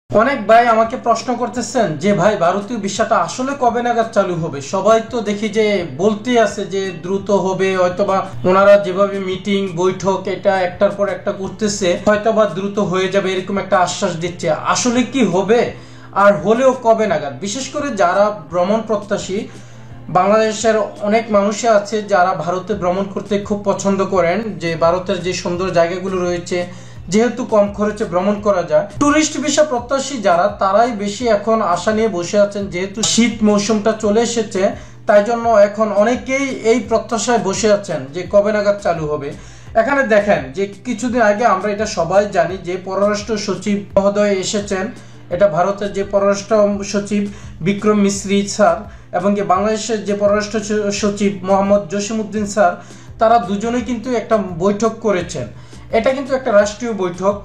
অনেক ভাই আমাকে প্রশ্ন করতেছেন যে ভাই ভারতীয় ভিসাটা আসলে কবে নাগাদ চালু হবে। সবাই তো দেখি যে বলতে আছে যে দ্রুত হবে, হয়তোবা ওনারা যেভাবে মিটিং বৈঠক এটা একটার পর একটা করতেছে হয়তোবা দ্রুত হয়ে যাবে এরকম একটা আশ্বাস দিচ্ছে। আসলে কি হবে আর হলেও কবে নাগাদ? বিশেষ করে যারা ভ্রমণ প্রত্যাশী বাংলাদেশের অনেক মানুষই আছে যারা ভারতে ভ্রমণ করতে খুব পছন্দ করেন, যে ভারতের যে সুন্দর জায়গাগুলো রয়েছে যেহেতু কম খরচে ভ্রমণ করা যায়। টুরিস্ট ভিসা প্রত্যাশী যারা তারাই বেশি এখন আশা নিয়ে বসে আছেন, যেহেতু শীত মৌসুমটা চলে এসেছে তাই জন্য এখন অনেকেই এই প্রত্যাশায় বসে আছেন যে কবে নাগাদ চালু হবে। এখানে দেখেন যে কিছুদিন আগে আমরা এটা সবাই জানি যে পররাষ্ট্র সচিব মহোদয় এসেছেন, এটা ভারতের যে পররাষ্ট্র সচিব বিক্রম মিশ্রি স্যার এবং বাংলাদেশের যে পররাষ্ট্র সচিব মোহাম্মদ জসিমউদ্দিন স্যার, তারা দুজনেই কিন্তু একটা বৈঠক করেছেন। এটা কিন্তু একটা রাষ্ট্রীয় বৈঠক,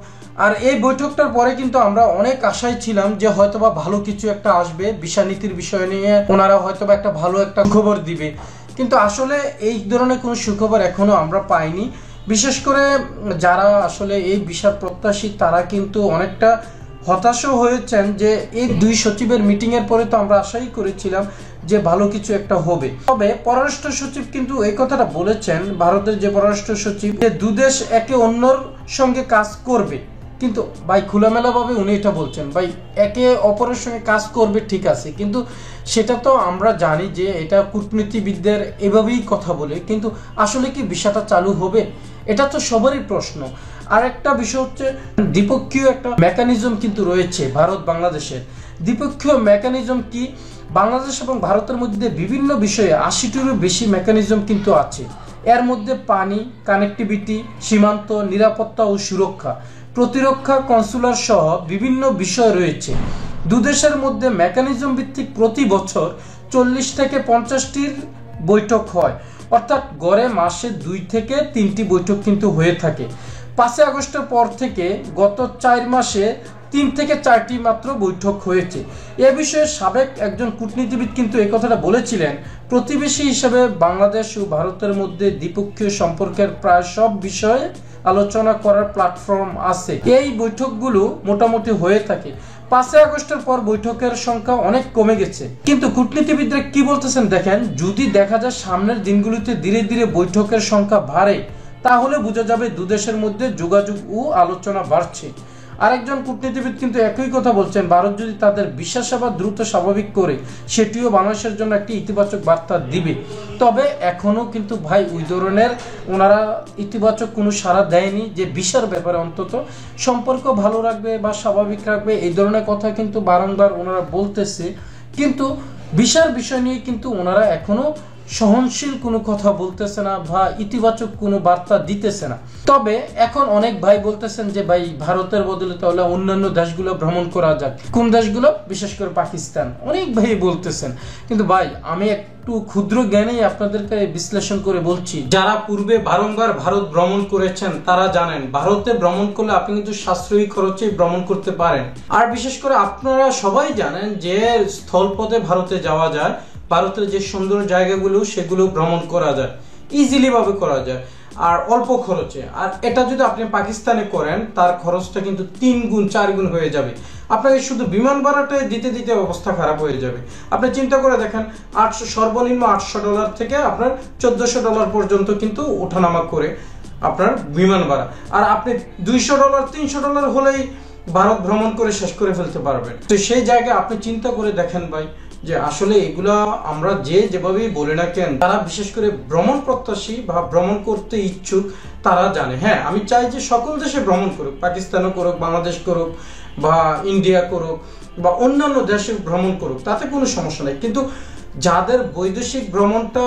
আর এই বৈঠকটার পরে কিন্তু আমরা অনেক আশায় ছিলাম যে হয়তোবা ভালো কিছু একটা আসবে, ভিসা নীতির বিষয় নিয়ে ওনারা হয়তোবা একটা ভালো একটা খবর দিবে, কিন্তু আসলে এই ধরনের কোনো সুখবর এখনো আমরা পাইনি। বিশেষ করে যারা আসলে এই ভিসার প্রত্যাশী তারা কিন্তু অনেকটা হতাশও হয়েছেন যে এই দুই সচিবের মিটিং এর পরে তো আমরা আশাই করেছিলাম যে ভালো কিছু একটা হবে। তবে পররাষ্ট্র সচিব কিন্তু এই কথাটা বলেছেন, ভারতের যে পররাষ্ট্র সচিব, যে দুদেশ একে অন্যর সঙ্গে কাজ করবে। কিন্তু ভাই খোলামেলা ভাবে উনি এটা বলছেন, ভাই একে অপরের সঙ্গে কাজ করবে ঠিক আছে, কিন্তু সেটা তো আমরা জানি যে এটা কূটনীতিবিদদের এভাবেই কথা বলে, কিন্তু আসলে কি ভিসাটা চালু হবে এটা তো সবারই প্রশ্ন। আর একটা বিষয় হচ্ছে দ্বিপক্ষীয় একটা মেকানিজম কিন্তু রয়েছে ভারত বাংলাদেশের। দ্বিপক্ষীয় মেকানিজম কি? বাংলাদেশ এবং ভারতের মধ্যে বিভিন্ন বিষয়ে ৮০টিরও বেশি মেকানিজম কিন্তু আছে। এর মধ্যে পানি, কানেক্টিভিটি, সীমান্ত, নিরাপত্তা ও সুরক্ষা, প্রতিরক্ষা, কনসুলার সহ বিভিন্ন বিষয় রয়েছে। দুদেশের মধ্যে মেকানিজম ভিত্তিক প্রতি বছর ৪০ থেকে ৫০টির বৈঠক হয়, অর্থাৎ গড়ে মাসে ২ থেকে ৩টি বৈঠক কিন্তু হয়ে থাকে। ৫ আগস্টের পর থেকে গত ৪ মাসে ৩ থেকে ৪টি মাত্র বৈঠক হয়েছে। এ বিষয়ে সাবেক একজন কূটনীতিবিদ কিন্তু এই কথাটা বলেছিলেন, প্রতিবেশী হিসেবে বাংলাদেশ ও ভারতের মধ্যে দ্বিপক্ষীয় সম্পর্কের প্রায় সব বিষয়ে আলোচনা করার প্ল্যাটফর্ম আছে। এই বৈঠকগুলো মোটামুটি হয়ে থাকে। ৫ আগস্টের পর বৈঠকের সংখ্যা অনেক কমে গেছে। কিন্তু কূটনীতিবিদরা কি বলতেছেন দেখেন, যদি দেখা যায় সামনের দিনগুলিতে ধীরে ধীরে বৈঠকের সংখ্যা বাড়ে তাহলে বোঝা যাবে দুদেশের মধ্যে যোগাযোগ ও আলোচনা বাড়ছে। আরেকজন কূটনীতিবিদ কিন্তু একই কথা বলছেন, ভারত যদি তাদের ভিসা সেবা দ্রুত স্বাভাবিক করে সেটিও বাংলাদেশের জন্য একটি ইতিবাচক বার্তা দিবে। তবে এখনো কিন্তু ভাই ওই ধরনের ওনারা ইতিবাচক কোনো সাড়া দেয়নি যে ভিসার ব্যাপারে অন্তত সম্পর্ক ভালো রাখবে বা স্বাভাবিক রাখবে, এই ধরনের কথা কিন্তু বারংবার ওনারা বলতেছে, কিন্তু ভিসার বিষয় নিয়ে কিন্তু ওনারা এখনো সহনশীল কোনো কথা বলতেছে না বা ইতিবাচক কোনো বার্তা দিতেছে না। তবে এখন অনেক ভাই বলতেছেন যে ভাই ভারতের বদলে তাহলে অন্যান্য দেশগুলো ভ্রমণ করা যাক। কোন দেশগুলো? বিশেষ করে পাকিস্তান। অনেক ভাই বলতেছেন, কিন্তু ভাই আমি একটু ক্ষুদ্র জ্ঞানেই আপনাদেরকে বিশ্লেষণ করে বলছি, যারা পূর্বে বারংবার ভারত ভ্রমণ করেছেন তারা জানেন ভারতে ভ্রমণ করলে আপনি কিন্তু সাশ্রয়ী খরচে ভ্রমণ করতে পারেন। আর বিশেষ করে আপনারা সবাই জানেন যে স্থলপথে ভারতে যাওয়া যায়, ভারতের যে সুন্দর জায়গাগুলো সেগুলো ভ্রমণ করা যায়, ইজিলি ভাবে করা যায় আর অল্প খরচে। আর এটা যদি আপনি পাকিস্তানে করেন তার খরচটা কিন্তু ৩ গুণ ৪ গুণ হয়ে যাবে। আপনাকে শুধু বিমান ভাড়াটা দিতে দিতে অবস্থা খারাপ হয়ে যাবে। আপনি চিন্তা করে দেখেন, সর্বনিম্ন $৮০০ থেকে আপনার $১৪০০ পর্যন্ত কিন্তু ওঠানামা করে আপনার বিমান ভাড়া। আর আপনি $২০০ $৩০০ হলেই ভারত ভ্রমণ করে শেষ করে ফেলতে পারবেন। তো সেই জায়গায় আপনি চিন্তা করে দেখেন ভাই যে আসলে এগুলা আমরা যেভাবেই বলি না কেন, তারা বিশেষ করে ভ্রমণ প্রত্যাশী বা ভ্রমণ করতে ইচ্ছুক তারা জানে। হ্যাঁ, আমি চাই যে সকল দেশে ভ্রমণ করুক, পাকিস্তানও করুক, বাংলাদেশ করুক বা ইন্ডিয়া করুক বা অন্যান্য দেশে ভ্রমণ করুক, তাতে কোনো সমস্যা নেই। কিন্তু যাদের বৈদেশিক ভ্রমণটা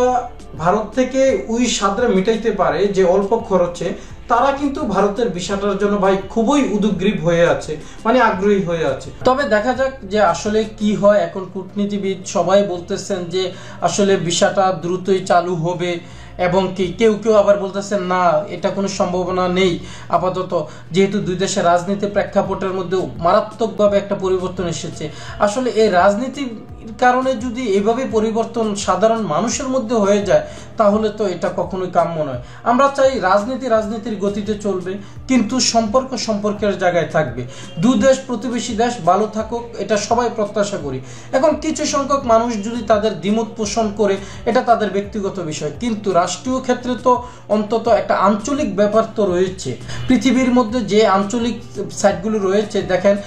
ভারত থেকে ওই স্বাদটা মিটাইতে পারে যে অল্প খরচে, তারা কিন্তু ভারতের ভিসাটার জন্য ভাই খুবই উদগ্রীব হয়ে আছে, মানে আগ্রহী হয়ে আছে। তবে দেখা যাক যে আসলে কি হয়। এখন কূটনীতিবিদ সবাই বলতেছেন যে আসলে ভিসাটা দ্রুতই চালু হবে, এবং কেউ কেউ আবার বলতেছেন না, এটা কোনো সম্ভাবনা নেই আপাতত, যেহেতু দুই দেশের রাজনীতি প্রেক্ষাপটের মধ্যে মারাত্মকভাবে একটা পরিবর্তন এসেছে। আসলে এই রাজনীতি কারণে যদি এভাবে পরিবর্তন সাধারণ মানুষের মধ্যে হয়ে যায় তাহলে তো এটা কখনোই কাম্য নয়। আমরা চাই রাজনীতির গতিতে চলবে, কিন্তু সম্পর্ক সম্পর্কের জায়গায় থাকবে। দু দেশ প্রতিবেশী দেশ ভালো থাকুক, এটা সবাই প্রত্যাশা করি। এখন কিছু সংখ্যক মানুষ যদি তাদের দ্বিমত পোষণ করে, এটা তাদের ব্যক্তিগত বিষয়, কিন্তু রাষ্ট্রীয় ক্ষেত্রে তো অন্তত একটা আঞ্চলিক ব্যাপার তো রয়েছে। পৃথিবীর মধ্যে যে আঞ্চলিক সাইটগুলো রয়েছে, দেখেন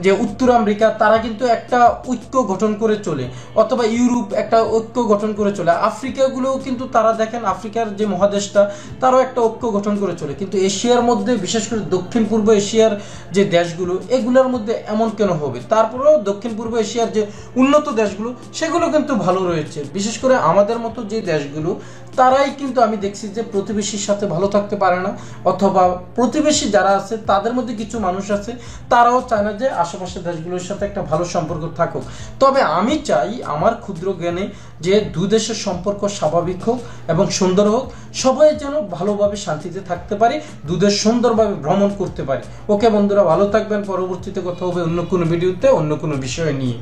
যে উত্তর আমেরিকা, তারা কিন্তু একটা ঐক্য গঠন করে চলে, অথবা ইউরোপ একটা ঐক্য গঠন করে চলে, আফ্রিকাগুলোও কিন্তু তারা দেখেন আফ্রিকার যে মহাদেশটা, তারাও একটা ঐক্য গঠন করে চলে। কিন্তু এশিয়ার মধ্যে, বিশেষ করে দক্ষিণ পূর্ব এশিয়ার যে দেশগুলো, এগুলোর মধ্যে এমন কেন হবে? তারপরেও দক্ষিণ পূর্ব এশিয়ার যে উন্নত দেশগুলো, সেগুলো কিন্তু ভালো রয়েছে। বিশেষ করে আমাদের মতো যে দেশগুলো, তারাই কিন্তু আমি দেখছি যে প্রতিবেশীর সাথে ভালো থাকতে পারে না, অথবা প্রতিবেশী যারা আছে তাদের মধ্যে কিছু মানুষ আছে তারাও চায় না যে আশেপাশের দেশগুলোর সাথে একটা ভালো সম্পর্ক থাকুক। তবে আমি চাই আমার ক্ষুদ্র জ্ঞানে যে দু দেশের সম্পর্ক স্বাভাবিক হোক এবং সুন্দর হোক, সবাই যেন ভালোভাবে শান্তিতে থাকতে পারে, দু দেশ সুন্দরভাবে ভ্রমণ করতে পারে। ওকে বন্ধুরা, ভালো থাকবেন। পরবর্তীতে কথা হবে অন্য কোনো ভিডিওতে, অন্য কোনো বিষয় নিয়ে।